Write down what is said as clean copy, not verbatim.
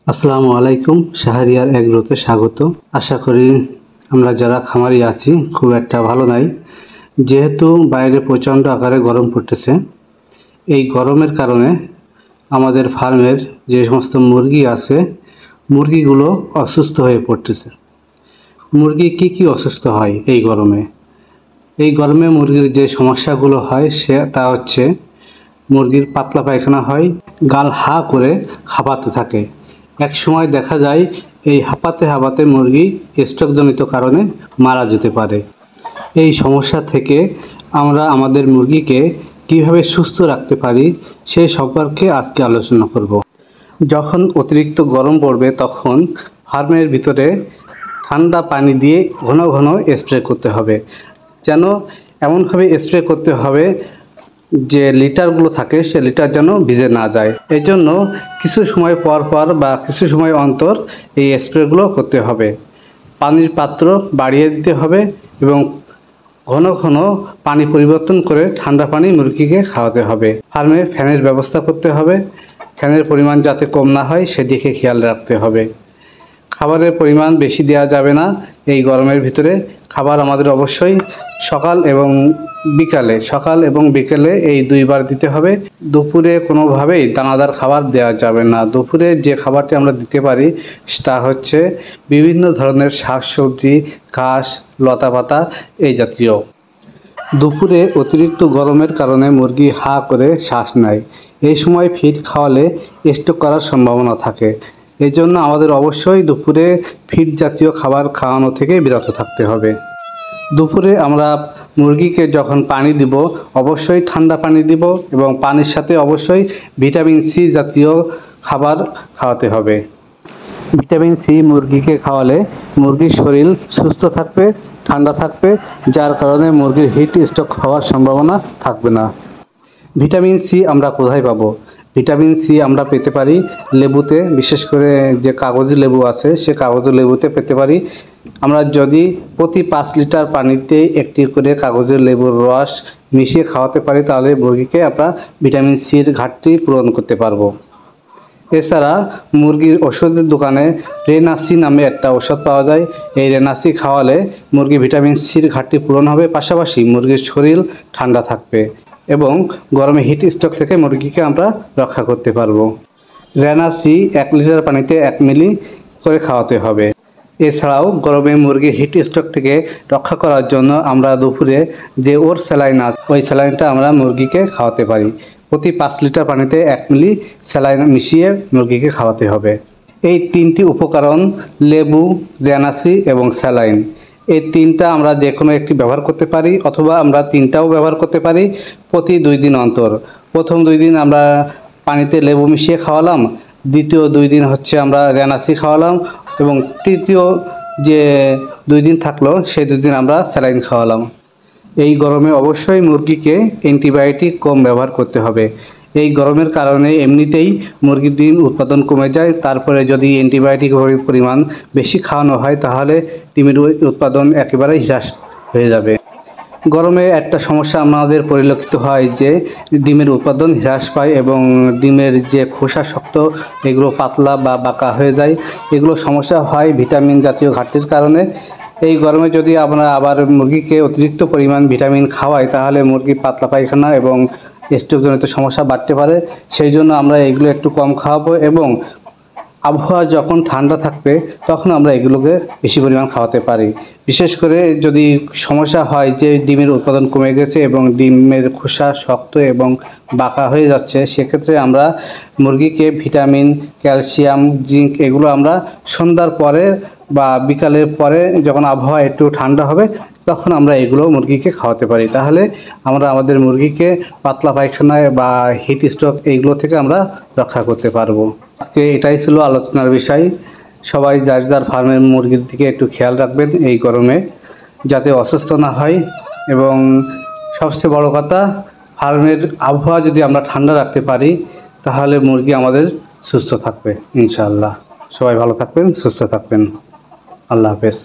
আসসালামু আলাইকুম। শাহরিয়ার এগ্রোতে স্বাগত। আশা করি আমরা যারা খামারি আছি খুব একটা ভালো নাই। যেহেতু বাইরে প্রচণ্ড আকারে গরম পড়তেছে, এই গরমের কারণে আমাদের ফার্মের যে সমস্ত মুরগি আছে, মুরগিগুলো অসুস্থ হয়ে পড়তেছে। মুরগি কি অসুস্থ হয় এই গরমে? এই গরমে মুরগির যে সমস্যাগুলো হয় তা হচ্ছে মুরগির পাতলা পায়খানা হয়, গাল হা করে হাঁপাতে থাকে। এক সময় দেখা যায় এই হাঁপাতে হাঁপাতে মুরগি স্ট্রোকজনিত কারণে মারা যেতে পারে। এই সমস্যা থেকে আমরা আমাদের মুরগিকে কিভাবে সুস্থ রাখতে পারি সে সম্পর্কে আজকে আলোচনা করব। যখন অতিরিক্ত গরম পড়বে তখন ফার্মের ভিতরে ঠান্ডা পানি দিয়ে ঘন ঘন স্প্রে করতে হবে। যেন এমনভাবে স্প্রে করতে হবে যে লিটারগুলো থাকে সে লিটার যেন ভিজে না যায়। এই জন্য কিছু সময় পর পর বা কিছু সময় অন্তর এই স্প্রেগুলো করতে হবে। পানির পাত্র বাড়িয়ে দিতে হবে এবং ঘন ঘন পানি পরিবর্তন করে ঠান্ডা পানি মুরগিকে খাওয়াতে হবে। ফার্মে ফ্যানের ব্যবস্থা করতে হবে। ফ্যানের পরিমাণ যাতে কম না হয় সেদিকে খেয়াল রাখতে হবে। খাবারের পরিমাণ বেশি দেওয়া যাবে না এই গরমের ভিতরে। খাবার আমাদের অবশ্যই সকাল এবং বিকেলে এই দুইবার দিতে হবে। দুপুরে কোনোভাবেই দানাদার খাবার দেওয়া যাবে না। দুপুরে যে খাবারটি আমরা দিতে পারি তা হচ্ছে বিভিন্ন ধরনের শাকসবজি, ঘাস, লতাপাতা এই জাতীয়। দুপুরে অতিরিক্ত গরমের কারণে মুরগি হা করে শ্বাস নেয়। এই সময় ফিড খাওয়ালে স্ট্রোক করার সম্ভাবনা থাকে। এই জন্য আমাদের অবশ্যই দুপুরে ফিড জাতীয় খাবার খাওয়ানো থেকে বিরত থাকতে হবে। দুপুরে আমরা মুরগিকে যখন পানি দিব অবশ্যই ঠান্ডা পানি দিব এবং পানির সাথে অবশ্যই ভিটামিন সি জাতীয় খাবার খাওয়াতে হবে। ভিটামিন সি মুরগিকে খাওয়ালে মুরগির শরীর সুস্থ থাকবে, ঠান্ডা থাকবে, যার কারণে মুরগির হিট স্ট্রোক হওয়ার সম্ভাবনা থাকবে না। ভিটামিন সি আমরা কোথায় পাবো? ভিটামিন সি আমরা পেতে পারি লেবুতে, বিশেষ করে যে কাগজি লেবু আছে সে কাগজি লেবুতে পেতে পারি। আমরা যদি প্রতি 5 লিটার পানিতে একটি করে কাগজি লেবুর রস মিশিয়ে খাওয়াতে পারি তাহলে মুরগিকে আমরা ভিটামিন সির ঘাটতি পূরণ করতে পারবো। এছাড়া মুরগির ওষুধের দোকানে রেনাসি নামে একটা ওষুধ পাওয়া যায়। এই রেনাসি খাওয়ালে মুরগি ভিটামিন সির ঘাটতি পূরণ হবে, পাশাপাশি মুরগির শরীর ঠান্ডা থাকবে এবং গরমে হিট স্ট্রোক থেকে মুরগিকে আমরা রক্ষা করতে পারবো। রেনাসি 1 লিটার পানিতে 1 মিলি করে খাওয়াতে হবে। এছাড়াও গরমে মুরগির হিট স্ট্রোক থেকে রক্ষা করার জন্য আমরা দুপুরে যে ওর স্যালাইন আছে ওই স্যালাইনটা আমরা মুরগিকে খাওয়াতে পারি। প্রতি 5 লিটার পানিতে 1 মিলি স্যালাইন মিশিয়ে মুরগিকে খাওয়াতে হবে। এই 3টি উপকরণ লেবু, রেনাসি এবং স্যালাইন, এই 3টা আমরা যে কোনো একটি ব্যবহার করতে পারি অথবা আমরা 3টাও ব্যবহার করতে পারি প্রতি 2 দিন অন্তর। প্রথম 2 দিন আমরা পানিতে লেবু মিশিয়ে খাওয়ালাম, দ্বিতীয় 2 দিন হচ্ছে আমরা রেনাসি খাওয়ালাম এবং তৃতীয় যে 2 দিন থাকলো সেই 2 দিন আমরা স্যালাইন খাওয়ালাম। এই গরমে অবশ্যই মুরগিকে অ্যান্টিবায়োটিক কম ব্যবহার করতে হবে। এই গরমের কারণে এমনিতেই মুরগির ডিম উৎপাদন কমে যায়, তারপরে যদি অ্যান্টিবায়োটিক পরিমাণ বেশি খাওয়ানো হয় তাহলে ডিমের উৎপাদন একেবারে হ্রাস হয়ে যাবে। গরমে একটা সমস্যা আমাদের পরিলক্ষিত হয় যে ডিমের উৎপাদন হ্রাস পায় এবং ডিমের যে খোসা শক্ত এগুলো পাতলা বা বাঁকা হয়ে যায়। এগুলো সমস্যা হয় ভিটামিন জাতীয় ঘাটতির কারণে। এই গরমে যদি আমরা আবার মুরগিকে অতিরিক্ত পরিমাণ ভিটামিন খাওয়াই তাহলে মুরগি পাতলা পায়খানা এবং স্ট্রোকজনিত সমস্যা বাড়তে পারে। সেই জন্য আমরা এগুলো একটু কম খাওয়াবো এবং আবহাওয়া যখন ঠান্ডা থাকবে তখন আমরা এগুলোকে বেশি পরিমাণ খাওয়াতে পারি। বিশেষ করে যদি সমস্যা হয় যে ডিমের উৎপাদন কমে গেছে এবং ডিমের খোসা শক্ত এবং বাঁকা হয়ে যাচ্ছে, সেক্ষেত্রে আমরা মুরগিকে ভিটামিন, ক্যালসিয়াম, জিঙ্ক এগুলো আমরা সন্ধ্যার পরে বা বিকালের পরে যখন আবহাওয়া একটু ঠান্ডা হবে তখন আমরা এগুলো মুরগিকে খাওয়াতে পারি। তাহলে আমরা আমাদের মুরগিকে পাতলা পায়খানায় বা হিট স্ট্রোক এইগুলো থেকে আমরা রক্ষা করতে পারবো। আজকে এটাই ছিল আলোচনার বিষয়। সবাই যার যার ফার্মের মুরগির দিকে একটু খেয়াল রাখবেন এই গরমে, যাতে অসুস্থ না হয়। এবং সবচেয়ে বড় কথা, ফার্মের আবহাওয়া যদি আমরা ঠান্ডা রাখতে পারি তাহলে মুরগি আমাদের সুস্থ থাকবে ইনশাআল্লাহ। সবাই ভালো থাকবেন, সুস্থ থাকবেন। আল্লাহ হাফেজ।